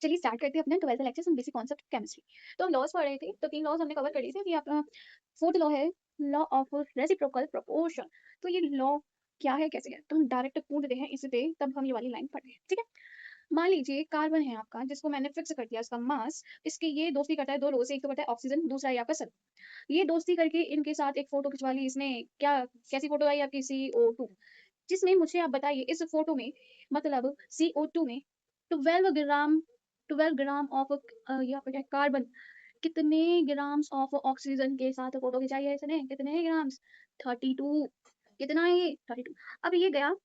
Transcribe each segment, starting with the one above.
चलिए स्टार्ट करते हैं अपना 12th lecture on basic concept of chemistry. तो हम लॉज पढ़ रहे थे, तो 3 लॉज हमने कवर कर लिए थे। अभी आपका फोर्थ लॉ है लॉ ऑफ रेसिप्रोकल प्रोपोर्शन। तो ये लॉ क्या है, कैसे है, तो हम डायरेक्ट कूदते हैं इस पे, तब हम ये वाली लाइन पढ़ रहे हैं, ठीक है। मान लीजिए कार्बन है आपका, जिसको मैंने फिक्स कर दिया इसका मास। इसके ये दोस्ती करता है दो लोगों से, एक तो करता है ऑक्सीजन, दूसरा है आपका सल्फर। ये दोस्ती करके इनके साथ एक फोटो खिंचवा ली इसने। क्या कैसी फोटो आई आपकी? CO2, जिसमें मुझे आप बताइए इस फोटो में, मतलब CO2 में 12 ग्राम 12 ग्राम ऑफ यहाँ पे क्या कार्बन, कितने ग्राम्स ऑफ ऑक्सीजन के साथ फोटो खिंचाई है इसने? कितने ग्राम्स? 32। कितना है ये? 32। अब ये गया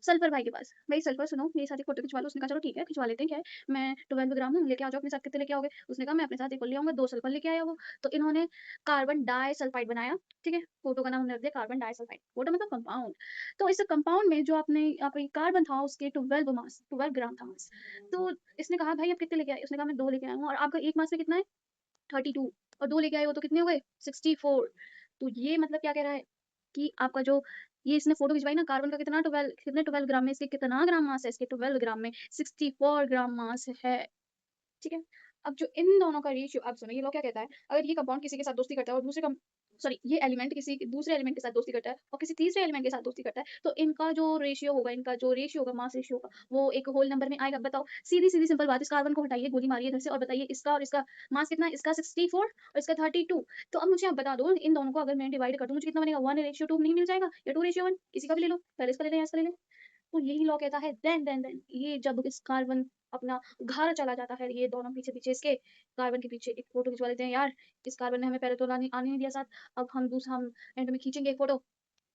सल्फर भाई के पास, भाई सल्फर सुनो मेरे साथ एक फोटो खिंचवा लो। उसने कहा चलो ठीक है खिंचवा लेते हैं, क्या है, मैं 12 ग्राम हूँ, लेके आ जाओ अपने साथ। कितने लेके आओगे? उसने कहा मैं अपने साथ एक और ले आऊंगा, 2 सल्फर लेके आया वो। तो इन्होंने कार्बन डाइसल्फाइड बनाया, ठीक है। फोटो का नाम उन्होंने रख दिया कार्बन डाइसल्फाइड। फोटो मतलब कंपाउंड। तो इस कंपाउंड में जो आपने आपका कार्बन था, उसके 12 ग्राम था मास। तो इसने कहा भाई आप कितने लेके आए? उसने कहा मैं 2 लेके आया हूँ। और आपका एक मास में कितना है? 32। और 2 लेके आए हो तो कितने हो गए? 64। तो ये मतलब क्या कह रहा है कि आपका जो ये इसने फोटो खिंचवाई ना, कार्बन का कितना 12, कितने 12 ग्राम में, इसके कितना ग्राम मास है? इसके 12 ग्राम में 64 ग्राम मास है, ठीक है। अब जो इन दोनों का रेशियो, अब सुनो ये लोग क्या कहता है, अगर ये कंपाउंड किसी के साथ दोस्ती करता है और दूसरे कम सॉरी ये एलिमेंट किसी दूसरे एलिमेंट के साथ दोस्ती करता है और किसी तीसरे एलिमेंट के साथ दोस्ती करता है, तो इनका जो रेशियो होगा, इनका जो रेशियो होगा, मास रेशियो होगा, वो एक होल नंबर में आएगा। बताओ, सीधी सीधी सिंपल बात। इस कार्बन को हटाइए, गोली मारिए इधर से, और बताइए इसका और इसका मास कितना है? इसका 64 और इसका 32। तो अब मुझे आप बता दो, इन दोनों को अगर मैं डिवाइड कर दूं, मुझे कितना बनेगा? 1:2 नहीं मिल जाएगा, या 2:1? किसी का भी ले लो, पहले इसका ले लें या इसका ले लें। तो यही लॉ कहता है देन ये जब इस कार्बन अपना घर चला जाता है, ये दोनों पीछे पीछे इसके कार्बन के पीछे एक फोटो खिंचवा लेते हैं। यार इस कार्बन ने हमें पहले तो आने नहीं दिया साथ, अब हम दूसरा हम एंड में खींचेंगे एक फोटो।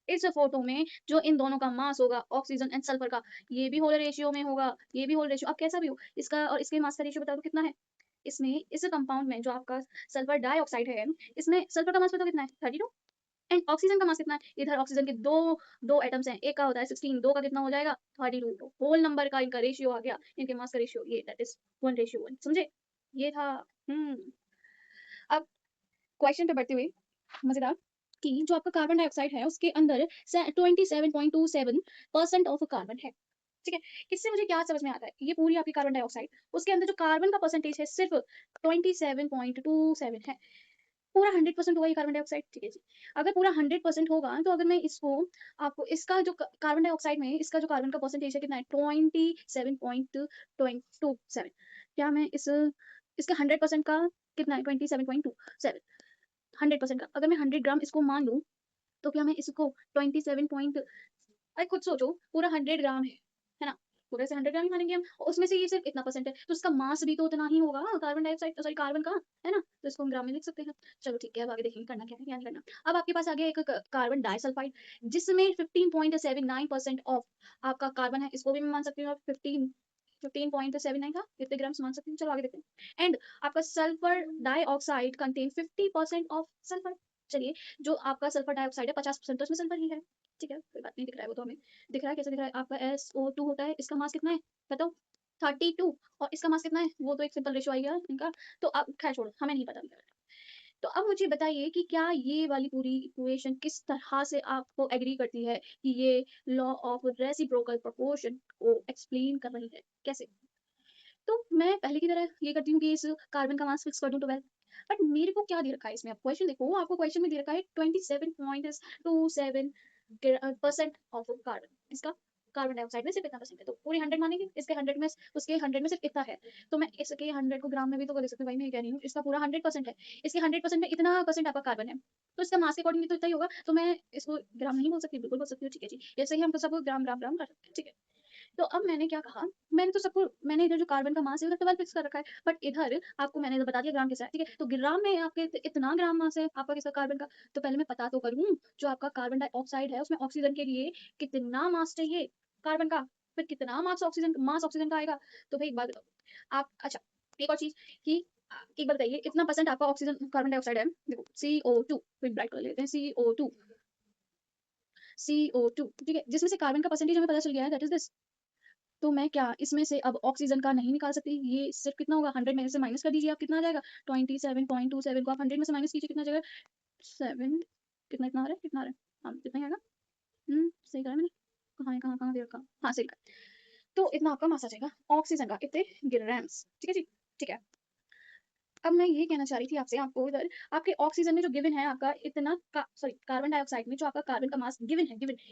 इस फोटो में जो इन दोनों का मास होगा, ऑक्सीजन एंड सल्फर का, ये भी होल रेशियो में होगा, ये भी होल रेशियो, अब कैसा भी हो, इसका और इसके मास का रेशियो बता दो कितना है। इसमें इस कंपाउंड में जो आपका सल्फर डाइऑक्साइड है, इसमें सल्फर का मास बताओ कितना है? 32। एंड ऑक्सीजन का मास कितना है? इधर ऑक्सीजन के दो दो एटम्स हैं, एक का होता है 16, दो का कितना हो जाएगा? 32। होल नंबर का इनका रेशियो आ गया, इनके मास का रेशियो, ये दैट इज 1:1। समझे? ये था। हम्म अब क्वेश्चन पे बढ़ते हुए मजेदार, कि जो आपका कार्बन डाइऑक्साइड है उसके अंदर 27.27% ऑफ कार्बन है, ठीक है। इससे मुझे क्या समझ में आता है, ये पूरी आपकी कार्बन डाइऑक्साइड, उसके अंदर जो कार्बन का परसेंटेज है सिर्फ 27.27 है। पूरा 100% होगा ये कार्बन डाइऑक्साइड, ठीक है जी। अगर पूरा 100% होगा, तो अगर मैं इसको आपको इसका जो कार्बन डाइऑक्साइड में इसका जो कार्बन का परसेंटेज है कितना है? 27.27। क्या मैं इसका 100% का कितना है? 27.27। 100% का अगर मैं 100 ग्राम इसको मान लूँ, तो क्या मैं इसको 27 पॉइंट, अरे खुद सोचो, पूरा 100 ग्राम है ना, पूरे से 100 ग्राम ही मानेंगे हम, और उसमें से ये सिर्फ इतना परसेंट है, तो इसका मास भी तो उतना ही होगा कार्बन डाइऑक्साइड, सॉरी कार्बन का, है ना। तो इसको हम ग्राम में लिख सकते हैं। चलो ठीक है, अब आगे देखेंगे करना क्या है क्या नहीं करना। अब आपके पास आ गया एक कार्बन डाइसल्फाइड, जिसमें 15.79% ऑफ आपका कार्बन है। इसको भी मैं मान सकती हूँ 15.79 था, कितने ग्राम मान सकती हूँ। चलो आगे देखते हैं। एंड आपका sulphur dioxide contain 50% of sulphur. चलिए, जो आपका सल्फर डाइऑक्साइड है 50% तो उसमें सल्फर ही है, ठीक है, कोई बात नहीं। दिख रहा है वो तो हमें दिख रहा है, कैसे दिख रहा है? आपका SO2 होता है, इसका मास कितना है बताओ? 32। और इसका मास कितना है? वो तो एक सिंपल रेशियो आ गया इनका। तो अब खैर छोड़ो, हमें नहीं पता। तो अब मुझे बताइए कि क्या ये वाली पूरी इक्वेशन किस तरह से आपको एग्री करती है कि ये लॉ ऑफ रेसिप्रोकल प्रोपोर्शन को एक्सप्लेन कर रही है, कैसे? तो मैं पहले की तरह ये करती हूँ कि इस कार्बन का मास फिक्स कर दूं 12। बट मेरे को क्या दे रखा है इसमें? आप क्वेश्चन देखो, आपको क्वेश्चन में दे रखा है 27.27% ऑफ कार्बन। इसका कार्बन डाइऑक्साइड में सिर्फ इतना परसेंट है, तो पूरी 100 मानेंगे, इसके 100 में उसके 100 में सिर्फ इतना है। तो मैं इसके 100 को ग्राम में भी तो कर सकती हूँ भाई, मैं ये कह रही हूँ इसका पूरा 100% है, इसके 100% में इतना परसेंट आपका कार्बन है, तो इसका मास के अकॉर्डिंग तो इतना ही होगा। तो मैं इसको ग्राम नहीं बोल सकती, बिल्कुल बोल सकती हूँ, ठीक है जी। जैसे ही हम तो सब ग्राम ग्राम ग्राम कर सकते हैं, ठीक है। तो अब मैंने क्या कहा, मैंने तो सबको, मैंने इधर जो कार्बन का मास है उधर 12 फिक्स कर रखा है, बट इधर आपको मैंने तो बता दिया ग्राम कैसा है, ठीक है। तो ग्राम में आपके इतना ग्राम मास है आपका किसका? कार्बन का। तो पहले मैं पता तो करूं, जो आपका कार्बन डाइऑक्साइड है उसमें ऑक्सीजन के लिए कितना मास चाहिए कार्बन का, फिर कितना मास ऑक्सीजन का आएगा। तो भाई एक बात बताओ आप, अच्छा एक और चीज कि एक बात बताइए, इतना परसेंट आपका ऑक्सीजन कार्बन डाइऑक्साइड है, देखो CO2, फिर ब्राइट कर लेते हैं, CO2, ठीक है, जिसमें से कार्बन का परसेंटेज हमें पता चल गया है, दैट इज दिस। तो मैं क्या इसमें से अब ऑक्सीजन का नहीं निकाल सकती? ये सिर्फ कितना होगा? 100 में से माइनस कर दीजिए, आप कितना आ जाएगा? 27.27 को आप 100 में से माइनस कीजिए, कितना आ जाएगा? 7। कितना इतना आ रहा है, कितना आ रहा है? हाँ कितना ही आएगा। सही करा है मैंने, कहाँ है, कहाँ कहाँ दे रखा, हाँ सही कहा। तो इतना आपका मास आ जाएगा ऑक्सीजन का, कितने ग्राम्स, ठीक है जी। ठीक है। अब मैं ये कहना चाह रही थी आपसे, आपको इधर आपके ऑक्सीजन में जो गिवन है आपका इतना सॉरी कार्बन डाइऑक्साइड में जो आपका कार्बन का मास गिवन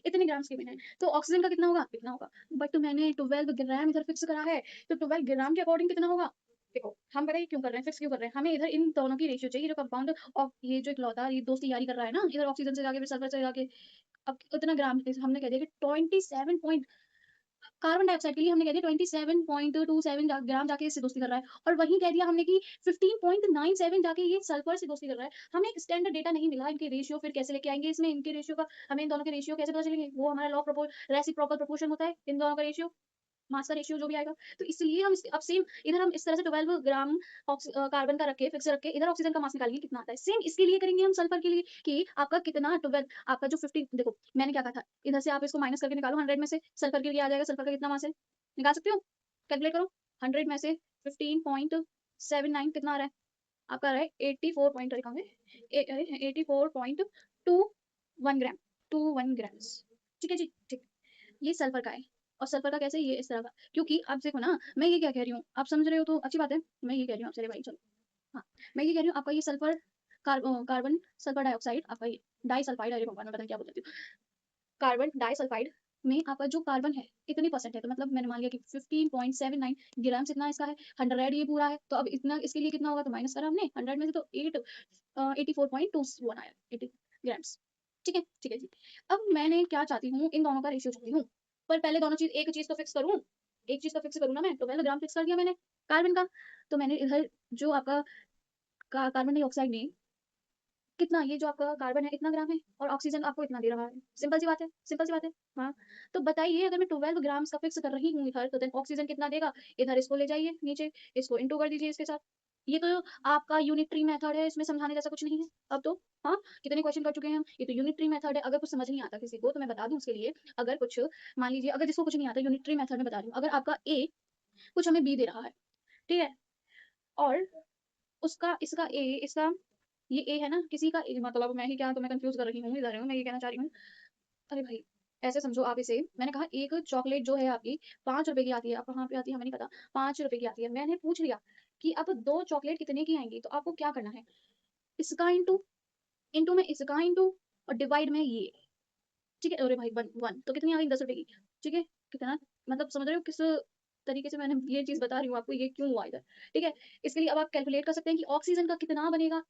इतने ग्राम्स गिवन है, तो ऑक्सीजन का कितना होगा कितना होगा। बट मैंने 12 ग्राम इधर फिक्स करा है, तो 12 ग्राम के अकॉर्डिंग कितना होगा। देखो हम पता है क्यों कर रहे हैं, फिक्स क्यों कर रहे हैं, हमें इधर इन दोनों की रेशियो चाहिए, जो कंपाउंड ऑफ ये जो इकलौता ये दोस्ती यारी कर रहा है ना, इधर ऑक्सीजन से जाके फिर सल्फर से जाके, अब उतना ग्राम हमने कह दिया कि 27 कार्बन डाइऑक्साइड के लिए हमने कह दिया 27.27 ग्राम जाके इससे दोस्ती कर रहा है, और वहीं कह दिया हमने कि 15.97 जाके ये सल्फर से दोस्ती कर रहा है। हमें एक स्टैंडर्ड डेटा नहीं मिला, इनके रेशियो फिर कैसे लेके आएंगे, इसमें इनके रेशियो का हमें इन दोनों के रेशियो कैसे पता चलेंगे, वो हमारा लॉ रेसिप्रोकल प्रोपोर्शन होता है, इन दोनों का रेशियो मास का रेशियो जो भी आएगा। तो इसलिए हम अब सेम इधर हम इस तरह से 12 ग्राम कार्बन का रखे फिक्स रख के इधर ऑक्सीजन का मास निकालेंगे कितना आता है, सेम इसके लिए करेंगे हम सल्फर के लिए कि आपका कितना 12 आपका जो 50, देखो मैंने क्या कहा था, इधर से आप इसको माइनस करके निकालो 100 में से, सल्फर के लिए आ जाएगा, सल्फर का कितना मास है निकाल सकते हो, कैलकुलेट करो। 100 में से 15.79 कितना आ रहा है आपका, आ रहा है 84 पॉइंट, 84.21 ग्राम, 21 ग्राम्स। ठीक है जी, ठीक। ये सल्फर का है, और सल्फर का कैसे, ये इस तरह का, क्योंकि आप देखो ना मैं ये क्या कह रही हूँ, आप समझ रहे हो तो अच्छी बात है। मैं ये कह रही हूँ आपसे, भाई चलो, हाँ मैं ये कह रही हूँ आपका ये सल्फर कार्बन सल्फर डाइऑक्साइड आपका ये डाइसल्फाइड, अरे भगवान मैं पता नहीं क्या बोल रही हूँ, कार्बन डाइसल्फाइड में आपका जो कार्बन है इतनी परसेंट है, तो मतलब मैंने मान लिया कि 15.79 ग्राम इतना इसका है, 100 ये पूरा है, तो अब इतना इसके लिए कितना होगा, तो माइनस करा हमने 100 में से, तो 84.21 आया 80 ग्राम्स। ठीक है जी। अब मैंने क्या चाहती हूँ, इन दोनों का रेशियो चाहती हूँ, पर पहले दोनों चीज एक चीज तो फिक्स करूँ, एक चीज तो फिक्स करूँ ना मैं, तो पहले ग्राम फिक्स कर दिया मैंने कार्बन का, तो मैंने इधर जो आपका कार्बन डाइऑक्साइड में कितना, ये जो आपका कार्बन है इतना ग्राम है, और ऑक्सीजन आपको इतना दे रहा है, सिंपल सी बात है, सिंपल सी बात है। हाँ, तो बताइए अगर मैं 12 ग्राम्स का फिक्स कर रही हूँ इधर, तो देन ऑक्सीजन कितना देगा, इधर इसको ले जाइए नीचे, इसको इंटू कर दीजिए इसके साथ। ये तो आपका यूनिटरी मेथड है, इसमें समझाने जैसा कुछ नहीं है अब तो। हाँ, कितने क्वेश्चन कर चुके हैं हम, ये तो यूनिटरी मेथड है, अगर कुछ समझ नहीं आता किसी को तो मैं बता दूं उसके लिए, अगर कुछ मान लीजिए अगर जिसको कुछ नहीं आता, यूनिटरी मेथड में बता रही हूँ, अगर आपका ए कुछ हमें बी दे रहा है, ठीक है, और उसका इसका ए इसका ये ए है ना, किसी का ए, मतलब मैं ही क्या, तो मैं कंफ्यूज कर रही हूँ इधर हूँ, मैं ये कहना चाह रही हूँ, अरे भाई ऐसे समझो आप इसे, मैंने कहा एक चॉकलेट जो है आपकी 5 रुपए की आती है, आप कहाँ पे आती है हमें नहीं पता, 5 रुपए की आती है, मैंने पूछ लिया कि अब 2 चॉकलेट कितने की आएंगी, तो आपको क्या करना है, इसका इंटू, इंटू में इसका इंटू, और डिवाइड में ये, ठीक है, अरे भाई वन वन तो कितनी आ गई 10 रुपए की, ठीक है, कितना, मतलब समझ रहे हो किस तरीके से मैंने ये चीज बता रही हूँ आपको, ये क्यों हुआ इधर। ठीक है, इसके लिए अब आप कैलकुलेट कर सकते हैं कि ऑक्सीजन का कितना बनेगा,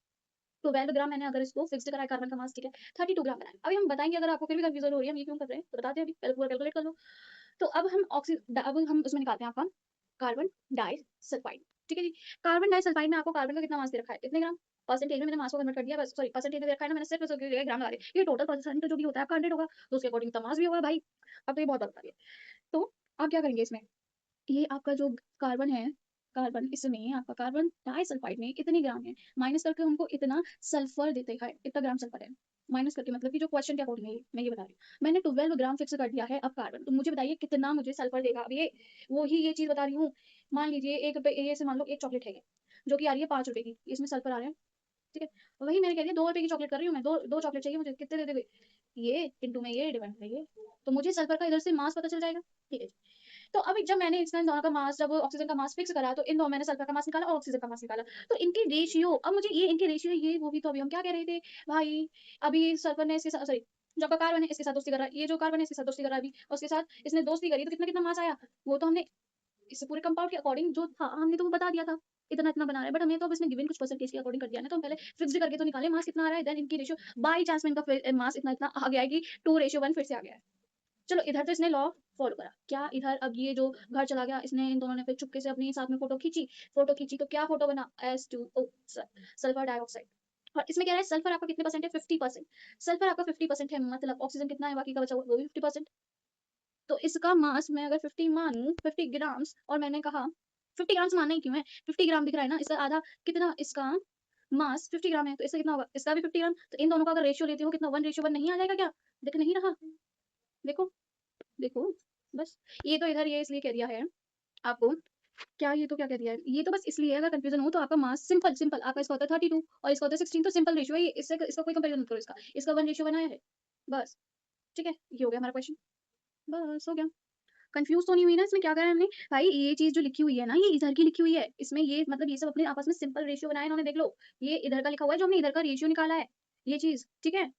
12 ग्राम मैंने अगर इसको फिक्स्ड करा है कार्बन का मास, ठीक है, 32 ग्राम बनाए, अभी हम बताएंगे अगर आपको फिर भी कंफ्यूजन हो रही है हम ये क्यों कर रहे हैं, तो बताते हैं, अभी पहले पूरा कैलकुलेट कर लो। तो अब हम अब हम उसमें निकालते हैं आपका कार्बन डाइसल्फाइड। ठीक है जी, कार्बन डाइसल्फाइड में आपको कार्बन का कितना मास दे रखा है, कितने ग्राम, परसेंटेज में मैंने मास को कन्वर्ट कर दिया, बस सॉरी परसेंटेज में दे रखा है ना, मैंने सिर्फ उसके लिए ग्राम लगा दिया, ये टोटल परसेंट जो भी होता है आपका 100 होगा, तो उसके अकॉर्डिंग मास भी होगा भाई। अब तो ये बहुत बता दिया, तो आप क्या करेंगे इसमें, ये आपका जो कार्बन है, कार्बन इसमें आपका कार्बन डाइसल्फाइड में इतनी ग्राम है, माइनस करके हमको इतना सल्फर देते हैं, इतना ग्राम सल्फर है, माइनस करके मतलब कि जो क्वेश्चन के अकॉर्डिंग है मैं ये बता रही हूँ, मैंने 12 ग्राम फिक्स कर दिया है अब कार्बन, तो मुझे बताइए कितना मुझे सल्फर देगा, अब ये वो ही ये चीज बता रही हूँ। मान लीजिए 1 रुपए, ये से मान लो एक चॉकलेट है ये, जो कि आ रही है 5 रुपए की, इसमें सल्फर आ रहा है, ठीक है, वही मैंने कह दिया 2 रुपए की चॉकलेट कर रही हूँ मैं, दो चॉकलेट चाहिए मुझे, कितने दे देंगे, ये इंटू में ये डिवाइड में ये, तो मुझे सल्फर का इधर से मास पता चल जाएगा। ठीक है, तो अब जब मैंने इसमें दोनों का मास, जब ऑक्सीजन का मास फिक्स करा, तो इन दोनों मैंने सल्फर का मास निकाला और ऑक्सीजन का मास निकाला, तो इनकी रेशियो, अब मुझे ये इनके रेशियो ये वो भी, तो अभी हम क्या कह रहे थे भाई, अभी सल्फर ने इसके साथ, सॉरी जो आपका कार्बन है इसके साथ दोस्ती कर रहा है, ये जो कार्बन है इसके साथ दोस्ती कर रहा है अभी, और उसके साथ इसने दोस्ती करी, तो कितना कितना मास आया, वो तो हमने इस पूरे कंपाउंड के अकॉर्डिंग जो था हमने तो वो बता दिया था, इतना इतना बना रहा है, बट हमने तो अब इसमें गिवन कुछ परसेंटेज के अकॉर्डिंग कर दिया ना, तो हम पहले फिक्स्ड करके तो निकाले मास कितना आ रहा है, देन इनकी रेशियो, बाई चांस में इनका मास इतना इतना आ गया है कि 2:1 फिर से आ गया है। चलो इधर तो इसने लॉ फॉलो करा, क्या इधर अब ये जो घर चला गया, इसने इन दोनों ने फिर चुपके से अपनी साथ में फोटो खींची, तो क्या फोटो बना, S2O सल्फर डाइऑक्साइड, और इसमें क्या है, सल्फर आपका कितने परसेंट है, 50%, सल्फर आपका 50% है, मतलब ऑक्सीजन कितना है बाकी का बचा हुआ वो भी 50%, तो इसका मास मैं अगर 50 मानूं, 50 ग्राम्स, और मैंने कहा 50 ग्राम्स मानना ही क्यों है, 50 ग्राम दिख रहा है ना, इसका आधा कितना, इसका मास 50 ग्राम है, तो इसका कितना होगा, इसका भी 50 ग्राम, तो इन दोनों का अगर रेशियो लेती हो कितना, 1:1 नहीं आ जाएगा क्या, दिख नहीं रहा, देखो देखो, बस ये तो इधर ये इसलिए कह दिया है आपको, क्या ये तो क्या कह दिया है, ये तो बस इसलिए अगर कंफ्यूजन हो तो आपका मास सिंपल सिंपल आपका इसका होता है 32 और इसका होता है 16, तो सिंपल रेशियो है ये, इससे इसका कोई कंपैरिजन मत करो, इसका 1 रेशियो बनाया है, बस ठीक है, ये हो गया हमारा क्वेश्चन, बस हो गया। कंफ्यूज तो नहीं हुई ना इसमें? क्या करा है हमने भाई, ये चीज जो लिखी हुई है ना, ये इधर की लिखी हुई है, इसमें ये मतलब ये सब अपने आपस में सिंपल रेशियो बनाया इन्होंने, देख लो ये इधर का लिखा हुआ है, जो हमने इधर का रेशियो निकाला है, ये चीज ठीक है।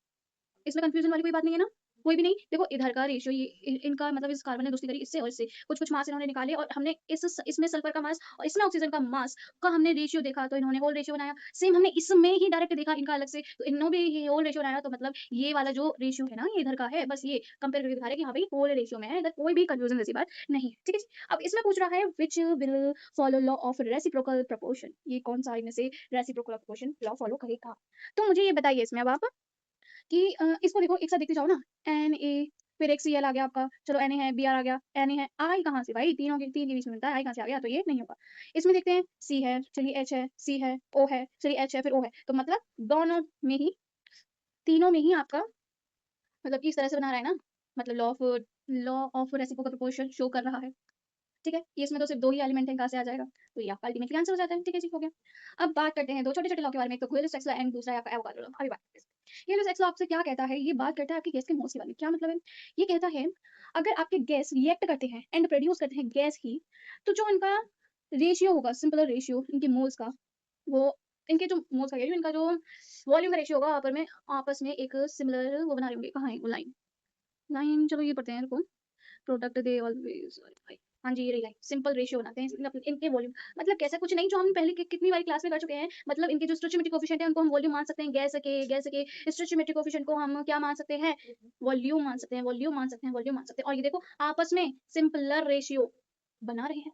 इसमें कंफ्यूजन वाली कोई बात नहीं है ना? कोई भी नहीं। देखो इधर का रेशियो ये इनका मतलब इस कार्बन ने दोस्ती करी इससे और इससे, कुछ-कुछ मास इन्होंने निकाले और हमने इसमें सल्फर का मास और इसमें ऑक्सीजन का मास का हमने रेशियो देखा, तो इन्होंने होल रेशियो बनाया। सेम हमने इसमें ही डायरेक्ट देखा इनका अलग से, तो इन्होंने भी ये होल रेशियो बनाया, तो मतलब ये वाला जो रेशियो है ना, ये इधर का है। बस ये कंपेयर करके दिखा रहा है कि हाँ भाई होल रेशियो में है, इधर कोई भी कंफ्यूजन जैसी बात नहीं है। ठीक है जी? अब इसमें पूछ रहा है which will follow law of reciprocal proportion, ये कौन-सा इनमें से रेसिप्रोकल प्रोपोर्शन लॉ फॉलो करेगा? तो मुझे ये बताइए इसमें अब आप कि इसको देखो एक साथ देखते जाओ ना, Na फिर एक Cl आ गया आपका, चलो Na है, Br आ गया, Na है, I कहाँ से भाई? तीन के बीच में मिलता है, I कहाँ से आ गया? तो ये नहीं होगा। इसमें देखते हैं C है, चलिए H है, C है, O है, चलिए H है, फिर O है। तो मतलब दोनों में ही, तीनों में ही आपका मतलब कि इस तरह से बना रहा है ना, मतलब law of reciprocal proportion show कर रहा है। ठीक है? ये इसमें तो सिर्फ 2 ही एलिमेंट हैं, कहाँ से आ जाएगा? तो ये आपका अल्टीमेटली आंसर हो जाता है। ठीक है जी, हो गया। अब बात करते हैं 2 छोटे-छोटे लॉ के बारे में, एक तो क्विलिस-टेक्सला एंड दूसरा है आपका एवोगाड्रो लॉ। अभी बात करते हैं इसकी। क्विलिस-टेक्सला आपसे क्या कहता है? ये बात करता है आपकी गैस के मोल्स के बारे में। क्या मतलब है? ये कहता है अगर आपके गैस रिएक्ट करते हैं एंड प्रोड्यूस करते हैं गैस ही, तो जो इनका रेशियो होगा, सिंपल रेशियो इनके मोल्स का, वो इनके जो मोल्स का रेशियो, इनका जो वॉल्यूम का रेशियो होगा आपस में एक सिमिलर वो बना रहे होंगे। कहाँ है वो लाइन? लाइन चलो ये पढ़ते हैं, रुको। प्रोडक्ट दे ऑलवेज, हाँ जी, ये रही लाइन, सिंपल रेशियो बनाते हैं इनके वॉल्यूम, मतलब कैसा कुछ नहीं, जो हम पहले कितनी बार क्लास में कर चुके हैं, मतलब इनके जो स्टोइचियोमेट्रिक कोएफिशिएंट है उनको हम वॉल्यूम मान सकते हैं, गैस के स्टोइचियोमेट्रिक कोएफिशिएंट को हम क्या मान सकते हैं, वॉल्यूम मान सकते हैं, वॉल्यूम मान सकते हैं, वॉल्यूम मान सकते हैं। और ये देखो आपस में सिंपलर रेशियो बना रहे हैं।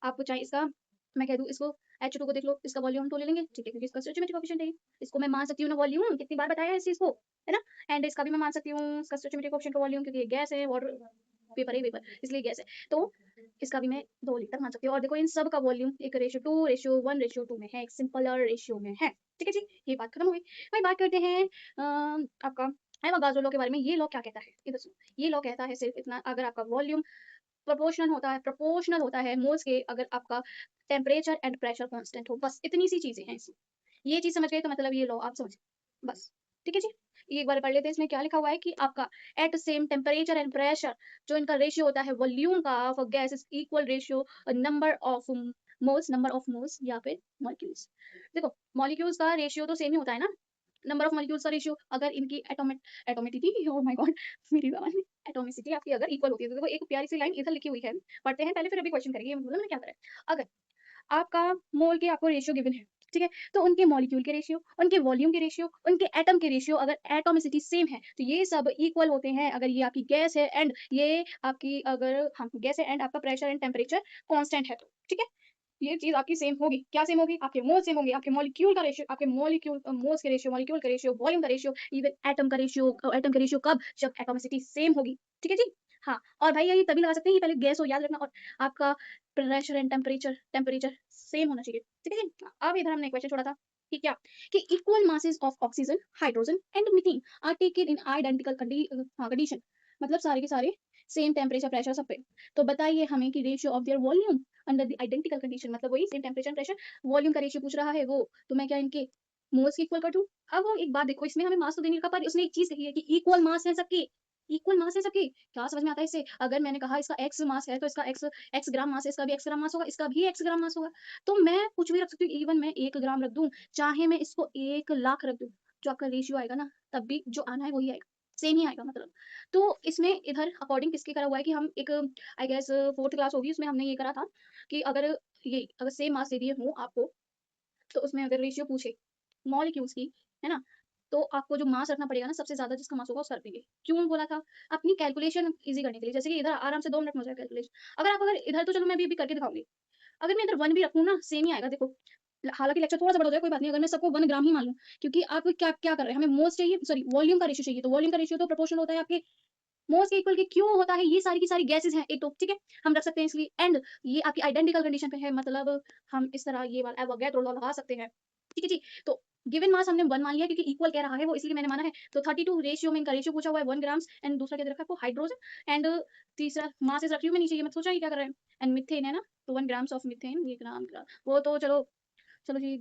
आपको चाहिए इसका, मैं कह दूं इसको H2 को देख लो, इसका वॉल्यूम 2 ले लेंगे, ठीक है, क्योंकि इसका स्टोइचियोमेट्रिक कोएफिशिएंट है, इसको मैं मान सकती हूँ ना वॉल्यूम, कितनी बार बताया है इस चीज को, है ना। एंड इसका भी मैं मान सकती हूँ इसका स्टोइचियोमेट्रिक कोएफिशिएंट का वॉल्यूम, क्योंकि ये गैस है, वाटर पेपर है, पेपर इसलिए गैस है, तो इसका भी मैं 2 लीटर मान सकती हूँ। और देखो इन सब का वॉल्यूम एक रेशियो 2 रेशियो 1 रेशियो 2 में है, एक सिंपलर रेशियो में है। ठीक है जी, ये बात खत्म हो गई। भाई बात करते हैं आपका एवोगाड्रो लॉ के बारे में। ये लॉ क्या कहता है, ये दोस्तों, ये लॉ कहता है सिर्फ इतना, अगर आपका वॉल्यूम प्रोपोर्शनल होता है मोल्स के, अगर आपका टेम्परेचर एंड प्रेशर कांस्टेंट हो, बस इतनी सी चीजें हैं इसमें। ये चीज समझ गए तो मतलब ये लॉ आप समझ बस। ठीक है जी, ये एक बार पढ़ लेते हैं, इसमें क्या लिखा हुआ है कि आपका at same temperature and pressure, जो इनका रेशियो होता है वॉल्यूम का of gas is equal ratio number of moles या फिर मॉलिक्यूल्स। देखो मॉलिक्यूल्स का रेशियो तो सेम ही होता है ना, नंबर ऑफ मॉलिक्यूल्स का रेशियो, अगर इनकी एटोमिसिटी, ओह माय गॉड मेरी जबान में, एटोमिसिटी आपकी अगर इक्वल होती है, तो देखो एक प्यारी सी लाइन इधर लिखी हुई है, पढ़ते हैं पहले फिर अभी क्वेश्चन करेंगे, ये मतलब मैंने क्या करा है। अगर आपका मोल के आपको रेशियो गिवन है, ठीक है, तो उनके मॉलिक्यूल के रेशियो, उनके वॉल्यूम के रेशियो, उनके एटम के रेशियो अगर एटॉमिसिटी सेम है, तो ये सब इक्वल होते हैं। अगर ये आपकी गैस है एंड ये आपकी अगर हाँ गैस है एंड आपका प्रेशर एंड टेम्परेचर कांस्टेंट है, तो ठीक है, ये चीज आपकी सेम होगी। क्या सेम होगी? आपके मोल सेम होंगे, आपके मॉलिक्यूल का रेशियो, आपके मॉलिक्यूल मोल्स के रेशियो, मॉलिक्यूल का रेशियो, वॉल्यूम का रेशियो, इवन एटम का रेशियो कब? जब एटॉमिसिटी सेम होगी। ठीक है जी, हाँ। और भाई ये तभी लगा सकते हैं, ये पहले गैस हो याद रखना, और आपका प्रेशर एंड टेम्परेचर सेम होना चाहिए। ठीक है जी, अब इधर हमने क्वेश्चन छोड़ा था कि क्या, कि equal masses of oxygen, hydrogen and methane are taken in identical condition, मतलब सारे के सारे सेम टेम्परेचर प्रेशर सब पे, तो बताइए हमें कि ratio of their volume under the identical condition, मतलब वही सेम टेम्परेचर प्रेशर, वॉल्यूम का रेशियो पूछ रहा है वो, तो मैं क्या इनके मोल्स की इक्वल कर दूं। अब वो एक बात देखो, इसमें हमें मास तो देने का, पर उसने एक चीज कही है कि इक्वल मास है सबके, इक्वल मास है सबके। क्या समझ में आता है इससे? अगर मैंने कहा इसका एक्स मास है, तो इसका एक्स ग्राम मास है, इसका भी एक्स ग्राम मास होगा, इसका भी एक्स ग्राम मास होगा, तो मैं कुछ भी रख सकती हूँ, इवन मैं 1 ग्राम रख दूं, चाहे मैं इसको 1 लाख रख दूं, जो आपका रेशियो आएगा ना, तब भी जो आना है वही आएगा, सेम ही आएगा मतलब। तो इसमें इधर अकॉर्डिंग किसके करा हुआ है कि हम एक आई गेस फोर्थ क्लास होगी, उसमें हमने ये करा था कि अगर सेम मास दे दिए हो आपको, तो उसमें अगर रेशियो पूछे मॉलिक्यूल्स की, है ना, तो आपको जो मास रखना पड़ेगा ना, सबसे ज्यादा जिसका मास होगा उसका रखेंगे। क्यों बोला था? अपनी कैलकुलेशन इजी करने के लिए, जैसे कि इधर आराम से 2 मिनट में हो जाएगा कैलकुलेशन। अगर इधर, तो चलो मैं भी करके दिखाऊंगी, अगर मैं इधर 1 भी रखूँ ना, सेम ही आएगा देखो। हालांकि लेक्चर थोड़ा सा बड़ा हो जाए, कोई बात नहीं, अगर मैं सबको 1 ग्राम ही मान लूं, क्योंकि आप क्या क्या कर रहे हैं, हमें मोल्स चाहिए, सॉरी वॉल्यूम का रेशियो चाहिए, तो वॉल्यूम का रेशियो तो प्रोपोर्शनल होता है आपके मोल्स के इक्वल के, क्यों होता है? ये सारी की सारी गैसेस हैं एक तो, ठीक है, हम रख सकते हैं इसलिए, एंड ये आपकी आइडेंटिकल कंडीशन पे है, मतलब हम इस तरह ये वाला एवोगैड्रो लॉ लगा सकते हैं। ठीक है जी, तो गिवन मास हमने 1 मान लिया, क्योंकि इक्वल कह रहा है वो, इसलिए मैंने माना है। तो 32 रेशियो में इनका रेशियो पूछा हुआ है 1 ग्राम्स, एंड दूसरा क्या दे रखा है आपको? हाइड्रोजन, एंड तीसरा मासेस रखी हूँ मैं नीचे, ये मत सोचा ये क्या कर रहे हैं, एंड मीथेन है ना, तो 1 ग्राम्स ऑफ मीथेन, ये ग्राम वो तो चलो, चलो जी,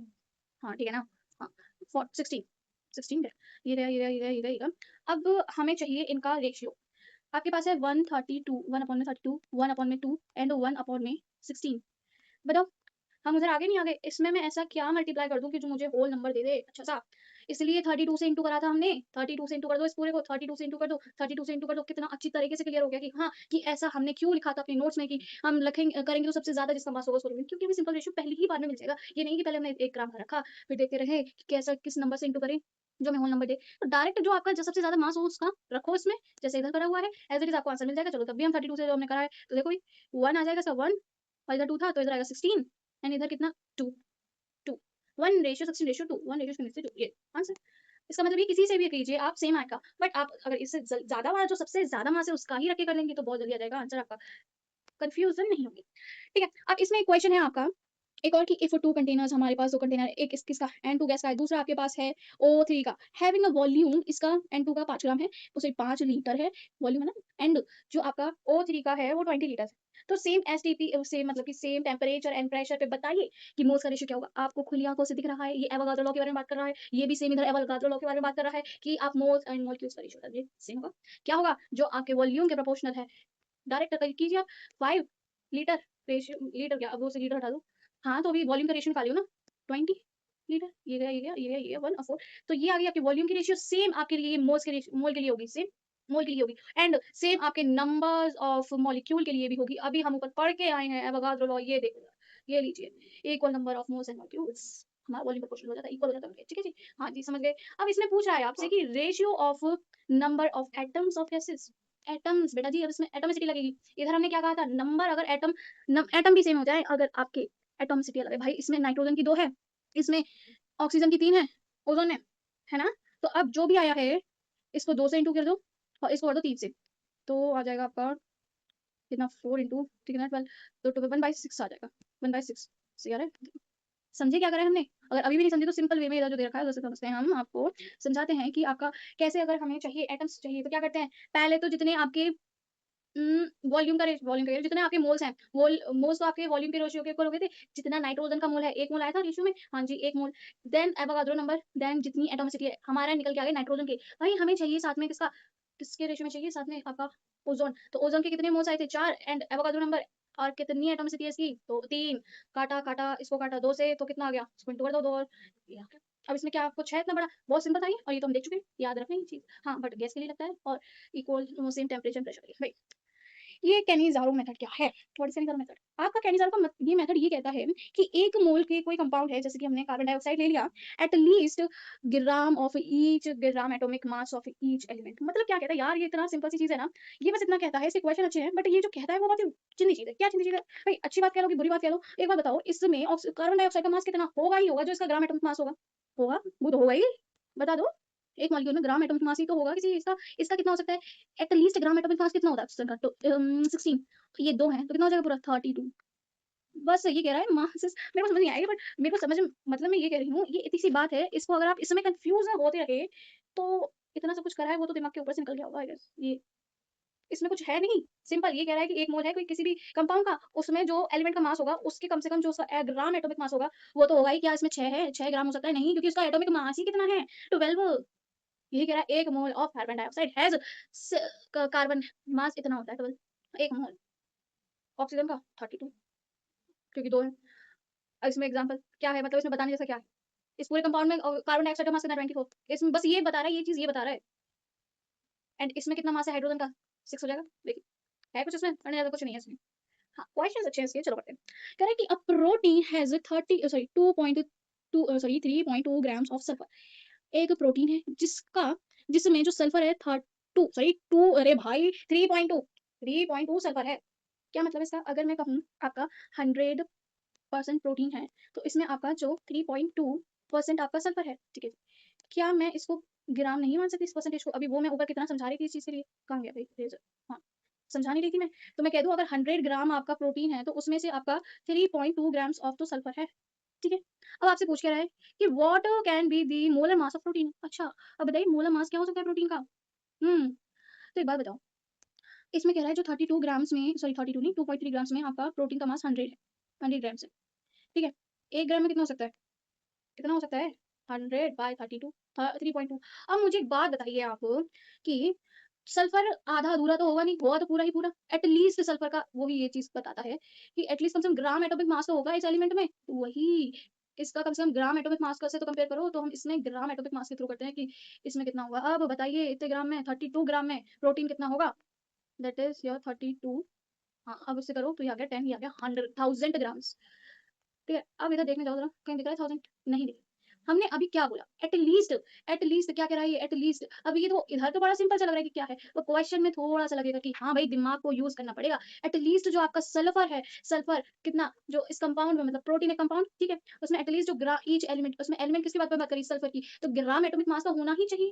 हाँ ठीक है ना, हाँ 16 16 ये रहा, ये रहा, ये रहा, ये रहा, ये रहा। अब हमें चाहिए इनका रेशियो, आपके पास है 132, 1/32, 1/2 एंड 1/16। बताओ हम उधर आगे नहीं आ गए? इसमें मैं ऐसा क्या मल्टीप्लाई कर दूं कि जो मुझे होल नंबर दे दे अच्छा सा। इसलिए 32 से इंटू करा था हमने। 32 से इंटू कर दो इस पूरे को, 32 से इंटू कर दो, 32 से इंटू कर दो। कितना अच्छी तरीके से क्लियर हो गया कि हाँ, कि ऐसा हमने क्यों लिखा था अपने नोट्स में कि हम लिखेंगे करेंगे तो सबसे ज्यादा जिसका मास होगा उसको लेंगे, क्योंकि हमें सिंपल रेशियो पहले ही बार में मिल जाएगा। ये नहीं कि पहले हमने एक ग्राम का रखा फिर देखते रहे कि कैसा किस नंबर से इंटू करें जो हमें होल नंबर दे। तो डायरेक्ट जो आपका जो सबसे ज्यादा मास हो उसका रखो इसमें, जैसे इधर करा हुआ है एज इट इज आपको आंसर मिल जाएगा। चलो तब भी हम 32 से जो हमने करा है तो देखो 1 आ जाएगा इसका 1, और इधर 2 था तो इधर आएगा 16 एंड इधर कितना 2, 2, 1:16:2, 1:16:2, ये आंसर। इसका मतलब ये किसी से भी कीजिए आप सेम आएगा, बट आप अगर इससे ज्यादा वाला जो सबसे ज्यादा मास है उसका ही रख के कर लेंगे तो बहुत जल्दी आ जाएगा आंसर आपका, कंफ्यूजन नहीं होगी। ठीक है, अब इसमें एक क्वेश्चन है आपका एक और कि इफ टू कंटेनर्स, हमारे पास दो कंटेनर, एक किसका N2 गैस का है, दूसरा आपके पास है O3 का, हैविंग अ वॉल्यूम, इसका N2 का 5 ग्राम है तो सिर्फ 5 लीटर है वॉल्यूम है ना, एंड जो आपका O3 का है वो 20 लीटर है। तो सेम एसटीपी सेम मतलब कि सेम टेम्परेचर एंड प्रेशर पे बताइए कि मोल्स का रेशियो क्या होगा। आपको खुली आंखों से दिख रहा है ये एवोगाड्रो लॉ के बारे में बात कर रहा है, ये भी सेम इधर एवोगाड्रो लॉ के बारे में बात कर रहा है कि आप मोल्स एंड मॉलिक्यूल्स का रेशियो सेम होगा। क्या होगा जो आपके वॉल्यूम के प्रोपोर्शनल है, डायरेक्ट कीजिए आप 5 लीटर, रेशियो लीटर क्या अब वो से लीटर हटा दो, हाँ तो अभी वॉल्यूम का रेशियो निकालियो ना 20 लीटर, ये गया ये गया ये गया ये 1/4, तो ये आ गई आपकी वॉल्यूम की रेशियो। सेम आपके लिए मोल्स के रेशियो मोल के लिए होगी, सेम मोल के लिए होगी एंड सेम आपके नंबर्स ऑफ मॉलिक्यूल के लिए भी होगी। अभी हम ऊपर पढ़ के आए हैं एवोगाड्रो लॉ, ये देखो ये लीजिए equal number of moles and molecules, हमारा वॉल्यूम प्रोपोर्शनल हो जाता है, इक्वल हो जाता है, ठीक है जी। हाँ जी समझ गए। अब इसमें पूछ रहा है आपसे कि ratio of number of atoms of gases, atoms बेटा जी, अब इसमें एटॉमिसिटी लगेगी। इधर हमने क्या कहा था, नंबर अगर एटम भी सेम हो जाए अगर आपके एटॉमिसिटी अलग है, भाई इसमें नाइट्रोजन की 2 है, इसमें ऑक्सीजन की 3 है, ओजोन है ना। तो अब जो भी आया है इसको 2 से इंटू कर दो और इसको कर दो 3 से, तो आ जाएगा आपका कितना 4 इंटू ठीक है ना 12, तो 1/6 आ जाएगा, 1/6 सही आ रहा है। समझे क्या करें हमने? अगर अभी भी नहीं समझे तो सिंपल वे में इधर जो दे रखा है उसे समझते हैं, हम आपको समझाते हैं कि आपका कैसे अगर हमें चाहिए एटम्स चाहिए तो क्या करते हैं। पहले तो जितने आपके वॉल्यूम का जितने आपके मोल्स हैं, मोल्स तो आपके वॉल्यूम के रेशियो के इक्वल हो गए थे। जितना नाइट्रोजन का मोल है 1 मोल आया था रेशियो में, हाँ जी 1 मोल, देन एवोगाड्रो नंबर, देन जितनी एटॉमिसिटी है हमारा निकल के आ गए नाइट्रोजन के। भाई हमें चाहिए साथ में किसका, किसके रेशियो में चाहिए साथ में आपका ओजोन, तो ओजोन के कितने मोल्स आए थे 4 एंड एवोगाड्रो नंबर और कितनी एटॉमिसिटी है इसकी तो 3, काटा काटा इसको काटा 2 से तो कितना आ गया, इसको इंटू कर दो 2 और ये आ गया। अब इसमें क्या कुछ है इतना बड़ा, बहुत सिंपल था ये और ये तो हम देख चुके हैं, याद रखना ये चीज। हाँ बट गैस के लिए लगता है और इक्वल सेम टेम्परेचर प्रेशर भाई। ये कैनिज़ारो मेथड क्या है? What is Cannizzaro method? आपका कैनिज़ारो का ये मेथड ये कहता है कि 1 मोल के कोई कंपाउंड है, जैसे कि हमने कार्बन डाइऑक्साइड ले लिया, at least gram of each gram atomic mass of each element. मतलब क्या कहता है यार, ये इतना सिंपल सी चीज़ है ना, ये बस इतना कहता है, इसके क्वेश्चन अच्छे हैं बट ये जो कहता है वो बहुत ही चिंदी चीज़ है। क्या चिंदी चीज़ है? भाई अच्छी बात कह लो कि बुरी बात कह लो, एक बात बताओ, इसमें कार्बन डाइऑक्साइड का मास कितना होगा ही होगा जो इसका ग्राम एटॉमिक मास होगा। होगा? वो तो होगा ही। बता दो। एक मॉलिक्यूल में ग्राम एटॉमिक मास ही तो होगा किसी इसका। इसका कितना हो सकता है? At least gram atomic mass कितना होता है ऑक्सीजन का? तो 16, ये 2 हैं तो कितना हो जाएगा पूरा 32। बस ये कह रहा है मासेस, मेरे को समझ नहीं आएगी बट मेरे को समझ मतलब मैं ये कह रही हूँ, ये इतनी सी बात है, इसको अगर आप इस समय कंफ्यूज ना होते रहे तो इतना सब कुछ करा है वो तो दिमाग के ऊपर से निकल गया होगा आई गेस। ये इसमें कुछ है नहीं, सिंपल ये कह रहा है कि एक मोल है कोई किसी भी कंपाउंड का, उसमें जो एलिमेंट का मास होगा उसके कम से कम जो उसका ग्राम एटॉमिक मास होगा वो तो होगा ही। क्या इसमें 6 है, 6 ग्राम हो सकता है? नहीं, क्योंकि उसका एटॉमिक मास ही कितना है 12। यही कह रहा है 1 mole of carbon dioxide has carbon mass इतना होता है 12, 1 मोल। ऑक्सीजन का 32, क्योंकि 2 है। अब इसमें एग्जांपल क्या है, मतलब इसमें बताने जैसा क्या है? इस पूरे कंपाउंड में कार्बन डाइऑक्साइड का मास कितना है 24, इसमें बस ये बता रहा है, ये चीज़ ये बता रहा है। एंड इसमें कितना मास है हाइड्रोजन का? 6 हो जाएगा। देखिए, है कुछ इसमें? पढ़ने ज़्यादा कुछ नहीं है इसमें। हाँ, क्वेश्चंस अच्छे हैं इसके, चलो पढ़ते हैं। कह रहा है कि a protein has 30 sorry 2.2 sorry 3.2 grams of sulphur. एक प्रोटीन है जिसमें जो सल्फर है 2 सॉरी 2 अरे भाई 3.2 सल्फर है। क्या मतलब इसका? अगर मैं कहूँ आपका 100% प्रोटीन है तो इसमें आपका जो 3.2% आपका सल्फर है, ठीक है। क्या मैं इसको ग्राम नहीं मान सकती इस परसेंटेज को? अभी वो मैं ऊपर कितना समझा रही थी इस चीज़ के लिए, कहाँ गया भाई इरेज़र? हाँ, समझा नहीं रही थी मैं। तो मैं कह दूँ अगर 100 ग्राम आपका प्रोटीन है तो उसमें से आपका 3.2 ग्राम्स ऑफ तो सल्फर है, ठीक है। अब आपसे पूछ क्या रहा है कि what can be the molar mass of protein. अच्छा, अब बताइए मोलर मास क्या हो सकता है प्रोटीन का? तो एक बात बताओ, इसमें कह रहा है जो 32 ग्राम्स में सॉरी 32 नहीं 2.3 ग्राम्स में आपका प्रोटीन का मास 100 है, 100 ग्राम्स है, ठीक है। 1 ग्राम में कितना हो सकता है? कितना हो सकता है? 100/32 3.2। अब मुझे एक बात बताइए आप कि सल्फर आधा अधूरा तो होगा नहीं, होगा तो पूरा ही पूरा। एटलीस्ट सल्फर का वो ही ये चीज़ बताता है कि एटलीस्ट कम से कम ग्राम एटॉमिक मास तो होगा इस एलिमेंट में। तो वही इसका कम से कम ग्राम एटॉमिक मास का से तो कंपेयर करो, तो हम इसमें ग्राम एटॉमिक मास के थ्रू करते हैं कि इसमें कितना होगा। अब बताइए इतने ग्राम में 32 ग्राम में प्रोटीन कितना होगा? That is your 32। हाँ, अब इससे करो तो ये आ गया 10, ये आ गया 100,000 ग्राम्स। ठीक है, अब इधर देखने जाओ जरा, कहीं दिख रहा है 1000? नहीं दिख। हमने अभी क्या बोला? एट लीस्ट क्या कह रहा है ये? At least. अब ये तो इधर तो बड़ा सिंपल सा लग रहा है कि क्या है, वो क्वेश्चन में थोड़ा सा लगेगा कि हाँ भाई दिमाग को यूज करना पड़ेगा। एट लीस्ट जो आपका सल्फर है, सल्फर कितना जो इस कंपाउंड में, मतलब प्रोटीन है कंपाउंड, ठीक है, उसमें एटलीस्ट जो ग्राम ईच एलिमेंट, उसमें एलिमेंट किसकी बात करी? सल्फर की। तो ग्राम एटॉमिक मास तो होना ही चाहिए।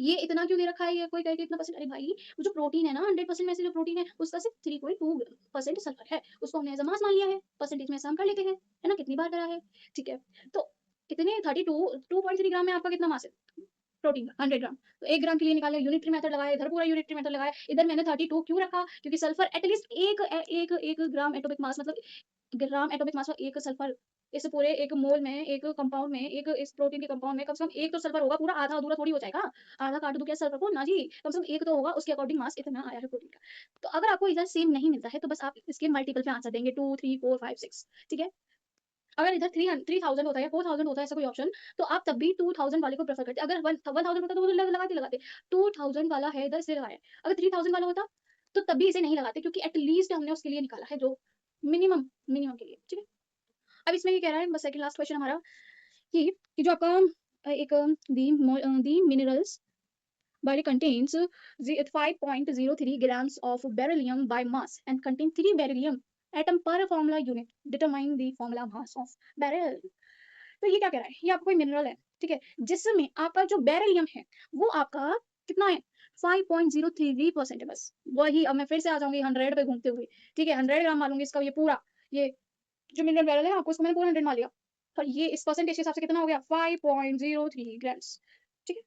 ये इतना क्यों दे रखा है? ये कोई कहे कि इतना परसेंट, अरे भाई वो जो प्रोटीन है ना, 100% में से जो प्रोटीन है उसका सिर्फ 3.2% सल्फर है, उसको हमने एज अ मास मान लिया है, परसेंटेज में ऐसा हम कर लेते हैं, है ना? कितनी बार करा है, ठीक है। तो इतने 2.3 ग्राम में आपका कितना मास है प्रोटीन का? 100 ग्राम। तो 1 ग्राम के लिए निकाले, यूनिटरी मेथड लगाया, इधर पूरा यूनिटरी मेथड लगाया, इधर मैंने 32 क्यों रखा? क्योंकि सल्फर एटलीस्ट एक ग्राम एटॉमिक मास, मतलब ग्राम एटॉमिक मास का एक सल्फर, इस पूरे एक मोल में, एक कंपाउंड में, एक इस प्रोटीन के कंपाउंड में कम से कम एक तो सल्फर होगा, पूरा आधा अधूरा थोड़ी हो जाएगा। आधा काट दूं क्या सल्फर को? ना जी, कम से कम एक तो होगा, उसके अकॉर्डिंग मास इतना आया है प्रोटीन का। तो अगर आपको इधर सेम नहीं मिलता है तो बस आप इसके मल्टीपल पे आंसर देंगे, 2 3 4 5 6, ठीक है। अगर इधर 3000 होता है या 4000 होता है ऐसा कोई ऑप्शन, तो आप तब भी 2000 वाले को प्रेफर करते। अगर 1000 होता तो वो लगाते 2000 वाला है इधर, इसलिए लगाया। अगर 3000 वाला होता तो तब भी इसे नहीं लगाते, क्योंकि एटलीस्ट हमने उसके लिए निकाला है जो मिनिमम, मिनिमम के लिए, ठीक है। अब इसमें ये कह रहा है, बस सेकंड लास्ट क्वेश्चन हमारा, कि जो आपका एक दी minerals body contains 5.03 grams of beryllium by mass and contain 3 beryllium atom per formula unit. Determine the formula mass of beryl. तो ये क्या कह रहा है? ये आपका कोई मिनरल है, ठीक है, जिसमें आपका जो बेरिलियम है वो आपका कितना है? 5.03% है बस। वही अब मैं फिर से आ जाऊंगी 100 पे घूमते हुए, ठीक है, 100 ग्राम मालूंगी इसका, ये पूरा, ये जो मिनरल बैरल है आपको, इसको मैंने पूरा 100 मान लिया, और ये इस परसेंटेज के हिसाब से कितना हो गया? 5.03 ग्राम्स, ठीक है।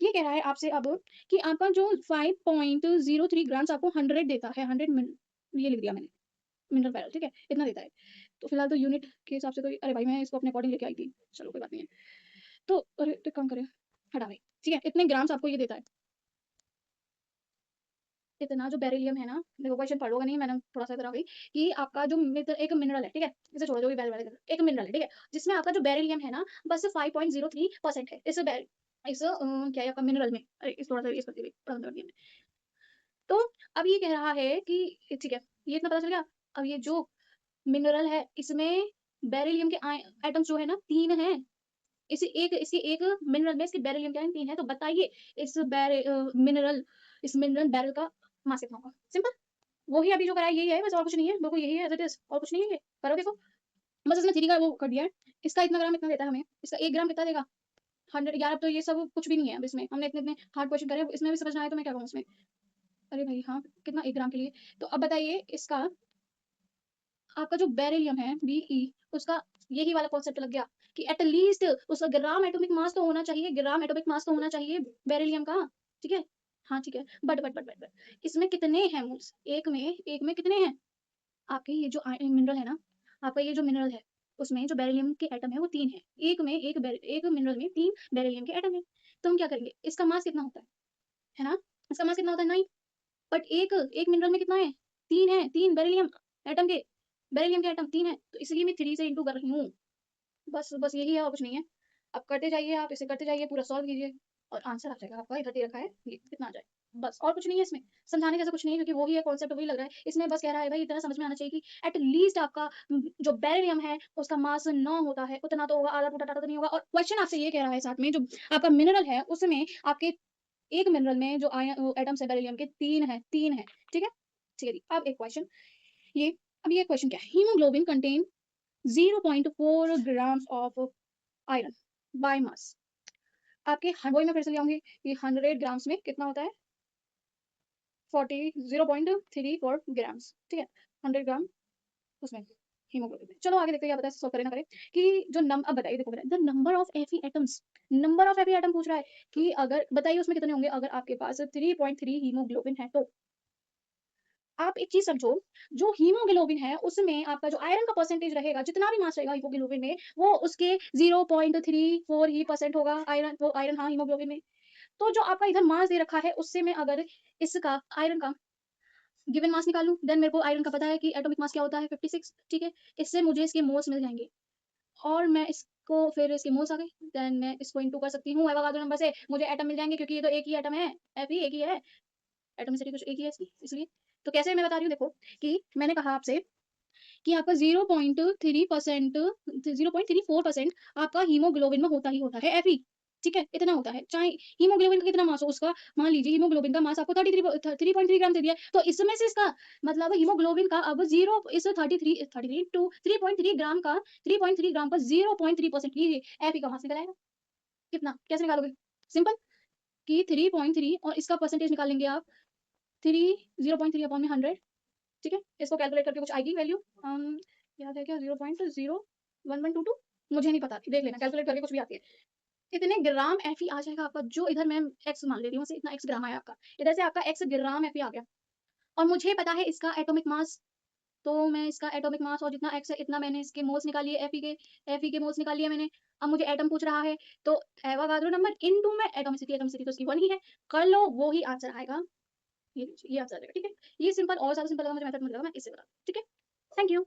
ये कह रहा है आपसे अब कि आपका जो 5.03 ग्राम्स आपको 100 देता है, 100 मिन, ये लिख दिया मैंने, मिनरल बैरल, ठीक है, इतना देता है। तो फिलहाल तो यूनिट के हिसाब से तो अरे भाई मैं इसको अपने अकॉर्डिंग लेके आई थी, चलो कोई बात नहीं है। तो अरे तो कम करें, हटा भाई, ठीक है, इतने ग्राम्स आपको ये देता है। इतना जो बेरिलियम है ना, देखो क्वेश्चन पढ़ोगे नहीं, मैंने थोड़ा सा इधर आ गई, कि आपका जो एक मिनरल है, ठीक है, इसे छोड़ो, जो भी बैरल वाले, एक मिनरल है, ठीक है, जिसमें आपका जो बेरिलियम है ना बस 5.03% है क्या है आपका मिनरल में, अरे इस थोड़ा सा इस करती हुई पढ़ा दिया मैंने। तो अब ये कह रहा है कि ठीक है, ये इतना पता चल गया। अब ये जो मिनरल है इसमें बेरिलियम के एटम्स जो है ना 3 हैं, इसकी एक मिनरल में इसकी बेरिलियम क्या है? 3 है। तो बताइए इस मिनरल, इस मिनरल बैरल का मास कितना होगा? सिंपल, वही अभी जो कराया यही है, बस और कुछ नहीं है, बिल्कुल यही है एज़ इट इज़, और कुछ नहीं है ये। करो देखो, बस इसमें 3 का वो कर दिया है। इसका इतना ग्राम इतना देता है हमें, इसका 1 ग्राम कितना देगा? 100 यार, अब तो ये सब कुछ भी नहीं है अब इसमें, हमने इतने-इतने हार्ड क्वेश्चन करे, इसमें भी समझ ना आए तो मैं क्या कहूँ इसमें? अरे भाई हाँ, कितना 1 ग्राम के लिए? तो अब बताइए इसका, आपका जो बेरिलियम है Be, उसका यही वाला कॉन्सेप्ट लग गया कि एटलीस्ट उसका ग्राम एटॉमिक मास तो होना चाहिए, ग्राम एटॉमिक मास तो होना चाहिए बेरिलियम का, ठीक है। हाँ ठीक है, बट इसमें कितने हैं मोल्स? एक में कितने हैं? आपके ये जो मिनरल है ना, आपका ये जो मिनरल है उसमें जो बेरिलियम के एटम है वो 3 है, एक मिनरल में 3 बेरिलियम के एटम है। तो हम क्या करेंगे, इसका मास कितना होता है ना? इसका मास कितना होता है? 9। बट एक एक मिनरल में कितना है? 3 है, 3 बेरिलियम एटम के, बेरिलियम के एटम 3 है, तो इसलिए मैं 3 से इंटू कर रही हूँ। बस बस यही है और कुछ नहीं है। अब करते जाइए, आप इसे करते जाइए, पूरा सॉल्व कीजिए और आंसर आ जाएगा आपका, इधर दे रखा है ये कितना आ जाए, बस और कुछ नहीं है इसमें, समझाने जैसा कुछ नहीं है, क्योंकि वही है कॉन्सेप्ट, वही लग रहा है। इसमें बस कह रहा है भाई इतना समझ में आना चाहिए कि एट लीस्ट आपका जो बेरिलियम है उसका मास 9 होता है, उतना तो होगा, आधा टूटा टाटा तो नहीं होगा। और क्वेश्चन आपसे ये कह रहा है साथ में, जो आपका मिनरल है उसमें आपके एक मिनरल में जो आयन एटम्स है बेरिलियम के 3 है, ठीक है। ठीक है जी, अब एक क्वेश्चन, ये अब ये क्वेश्चन क्या है? Haemoglobin contain 0.4 grams of iron by mass. आपके वही मैं फिर से ले आऊंगी कि 100 ग्राम्स में कितना होता है? 0.34 ग्राम्स, ठीक है, 100 ग्राम उसमें हीमोग्लोबिन में। चलो आगे देखते हैं क्या बताया, सॉल्व करें ना करें, कि जो अब बताइए, देखो द नंबर ऑफ एफी एटम्स, नंबर ऑफ एफी एटम पूछ रहा है कि अगर बताइए उसमें कितने होंगे अगर आपके पास 3.3 हीमोग्लोबिन है तो। आप एक चीज समझो, जो हीमोग्लोबिन है उसमें आपका जो आयरन का परसेंटेज रहेगा, जितना भी मास रहेगा हीमोग्लोबिन में, वो उसके 0.34 ही परसेंट होगा आयरन, वो आयरन हाँ हीमोग्लोबिन में। तो जो आपका इधर मास दे रखा है उससे मैं अगर इसका आयरन का गिवन मास निकालूं, देन मेरे को आयरन का पता है कि एटॉमिक मास क्या होता है 56, ठीक है। इससे मुझे इसके मोल्स मिल जाएंगे और मैं इसको फिर इसके मोल्स आ गए, देन मैं इसको इनटू कर सकती हूँ एवोगाड्रो नंबर से, मुझे एटम मिल जाएंगे क्योंकि ये तो एक ही एटम है, एफ ही एक ही है, एटॉमिसिटी कुछ एक ही है इसकी, इसलिए। तो कैसे मैं बता रही हूँ देखो, कि मैंने कहा आपसे कि आपका 0.3% 0.34% आपका हीमोग्लोबिन में होता ही होता है एफई, ठीक है, इतना होता है। चाहे हीमोग्लोबिन का कितना मास हो उसका, मान लीजिए हीमोग्लोबिन का मास आपको 33 ग्राम दे दिया है, तो इसमें से इसका मतलब हीमोग्लोबिन का अब जीरो इस 33 टू 3.3 ग्राम का 3.3 ग्राम का 0.3% ही एफई का मास निकल आएगा। कितना, कैसे निकालोगे? सिंपल, कि 3.3 और इसका परसेंटेज निकाल लेंगे आप, 0.3 अपॉन में 100, ठीक है। इसको कैलकुलेट करके कुछ आएगी वैल्यू, याद है क्या, 0.01122, मुझे नहीं पता, देख लेना कैलकुलेट करके कुछ भी आती है। इतने ग्राम एफई आ जाएगा आपका, जो इधर मैं एक्स मान ले रही हूँ, इतना एक्स ग्राम आया आपका, इधर से आपका एक्स ग्राम एफई आ गया। और मुझे पता है इसका एटॉमिक मास, तो मैं इसका एटॉमिक मास और जितना एक्स है इतना मैंने इसके मोल्स निकाल लिए, एफई के मोल्स निकाल लिए मैंने। अब मुझे एटम पूछ रहा है, तो एवोगाड्रो नंबर इनटू में एटॉमिसिटी, एटॉमिसिटी तो उसकी 1 ही है, कर लो वो ही आंसर आएगा। ये आंसर आएगा, ठीक है। ये सिंपल, और ज्यादा सिंपल लगा मुझे मेथड, मुझे लगा मैं इससे बता, ठीक है। Thank you.